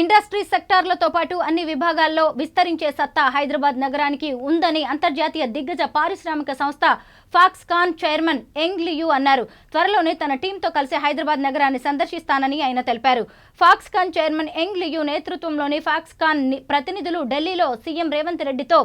Industry సెక్టార్లతో పాటు అన్ని విభాగాల్లో విస్తరించే సత్తా హైదరాబాద్ నగరానికి ఉందని అంతర్జాతీయ దిగ్గజ పారిశ్రామిక సంస్థ ఫాక్స్కాన్ చైర్మన్ యంగ్ లియూ అన్నారు. త్వరలోనే తన టీంతో కలిసి హైదరాబాద్ నగరాన్ని సందర్శిస్తానని ఆయన తెలిపారు. ఫాక్స్కాన్ చైర్మన్ యంగ్ లియూ నేతృత్వంలోని ఫాక్స్కాన్ ప్రతినిధులు ఢిల్లీలో సీఎం రేవంత్ రెడ్డితో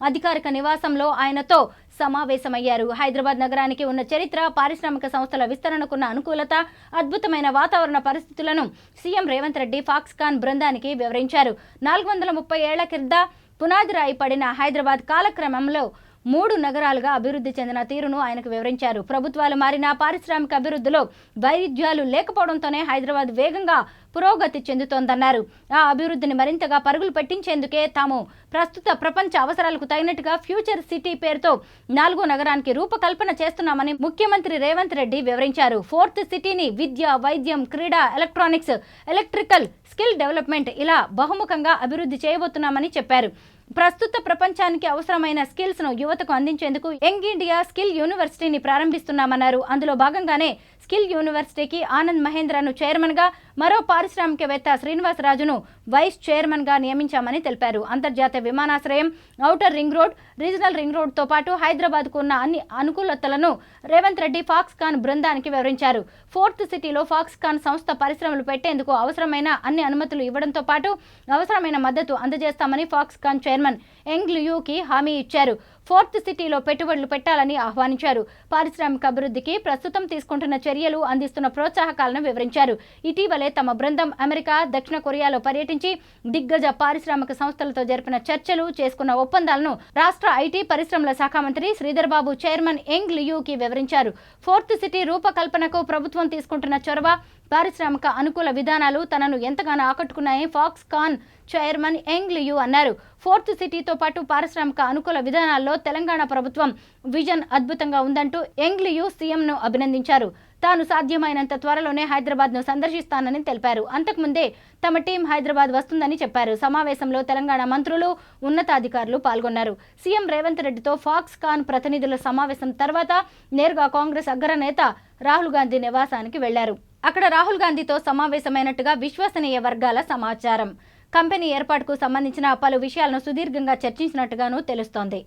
అధికారిక నివాసంలో ఆయనతో సమావేశమయ్యారు. హైదరాబాద్ నగరానికి ఉన్న చరిత్ర, పారిశ్రామిక సంస్థల విస్తరణకున్న అనుకూలత, అద్భుతమైన వాతావరణ పరిస్థితులను సీఎం రేవంత్ రెడ్డి ఫాక్స్కాన్ బృందానికి వివరించారు. 430 ఏళ్ల కింద పునాది రాయి పడిన హైదరాబాద్ కాలక్రమంలో 3 నగరాలుగా అభివృద్ధి చెందిన తీరును ఆయనకు వివరించారు. ప్రభుత్వాలు మారిన పారిశ్రామిక అభివృద్ధిలో వైరుధ్యాలు లేకపోవడంతోనే హైదరాబాద్ వేగంగా పురోగతి చెందుతోందన్నారు. ఆ అభివృద్ధిని మరింతగా పరుగులు పెట్టించేందుకే తాము ప్రస్తుత ప్రపంచ అవసరాలకు తగినట్టుగా ఫ్యూచర్ సిటీ పేరుతో 4వ నగరానికి రూపకల్పన చేస్తున్నామని ముఖ్యమంత్రి రేవంత్ రెడ్డి వివరించారు. 4th సిటీని విద్య, వైద్యం, క్రీడా, ఎలక్ట్రానిక్స్, ఎలక్ట్రికల్, స్కిల్ డెవలప్మెంట్ ఇలా బహుముఖంగా అభివృద్ధి చేయబోతున్నామని చెప్పారు. ప్రస్తుత ప్రపంచానికి అవసరమైన స్కిల్స్ ను యువతకు అందించేందుకు యంగ్ ఇండియా స్కిల్ యూనివర్సిటీని ప్రారంభిస్తున్నామన్నారు. అందులో భాగంగానే స్కిల్ యూనివర్సిటీకి ఆనంద్ మహేంద్రను చైర్మన్ గా, మరో పారిశ్రామికవేత్త శ్రీనివాసరాజును వైస్ చైర్మన్ గా నియమించామని తెలిపారు. అంతర్జాతీయ విమానాశ్రయం, outer ring road, regional ring road తో పాటు హైదరాబాద్ కు ఉన్న అన్ని అనుకూలతలను రేవంత్ రెడ్డి ఫాక్స్కాన్ బృందానికి వివరించారు. 4th సిటీలో ఫాక్స్కాన్ సంస్థ పరిశ్రమలు పెట్టేందుకు అవసరమైన అన్ని అనుమతులు ఇవ్వడంతో పాటు అవసరమైన మద్దతు అందజేస్తామని ఫాక్స్కాన్ చైర్మన్ యంగ్ లియూకి హామీ ఇచ్చారు. 4th సిటీలో పెట్టుబడులు పెట్టాలని ఆహ్వానించారు. పారిశ్రామిక అభివృద్ధికి ప్రస్తుతం తీసుకుంటున్న చర్యలు, అందిస్తున్న ప్రోత్సాహకాలను వివరించారు. ఇటీవలే తమ బృందం అమెరికా, దక్షిణ కొరియాలో పర్యటించి దిగ్గజ పారిశ్రామిక సంస్థలతో జరిపిన చర్చలు, చేసుకున్న ఒప్పందాలను రాష్ట్ర ఐటీ పరిశ్రమల శాఖ మంత్రి శ్రీధర్ బాబు చైర్మన్ యంగ్ లియూకి వివరించారు. 4th సిటీ రూపకల్పనకు ప్రభుత్వం తీసుకుంటున్న చొరవ, పారిశ్రామిక అనుకూల విధానాలు తనను ఎంతగానో ఆకట్టుకున్నాయని ఫాక్స్కాన్ చైర్మన్ యంగ్ లియూ అన్నారు. 4th సిటీతో పాటు పారిశ్రామిక అనుకూల విధానాల్లో తెలంగాణ ప్రభుత్వం విజన్ అద్భుతంగా ఉందంటూ యంగ్ లియూ సీఎంను అభినందించారు. తాను సాధ్యమైనంత త్వరలోనే హైదరాబాద్ను సందర్శిస్తానని తెలిపారు. అంతకుముందే తమ టీం హైదరాబాద్ వస్తుందని చెప్పారు. సమావేశంలో తెలంగాణ మంత్రులు, ఉన్నతాధికారులు పాల్గొన్నారు. సీఎం రేవంత్ రెడ్డితో ఫాక్స్కాన్ ప్రతినిధుల సమావేశం తర్వాత నేరుగా కాంగ్రెస్ అగ్రనేత రాహుల్ గాంధీ నివాసానికి వెళ్లారు. అక్కడ రాహుల్ గాంధీతో సమావేశమైనట్టుగా విశ్వసనీయ వర్గాల సమాచారం. కంపెనీ ఏర్పాటుకు సంబంధించిన పలు విషయాలను సుదీర్ఘంగా చర్చించినట్టుగానూ తెలుస్తోంది.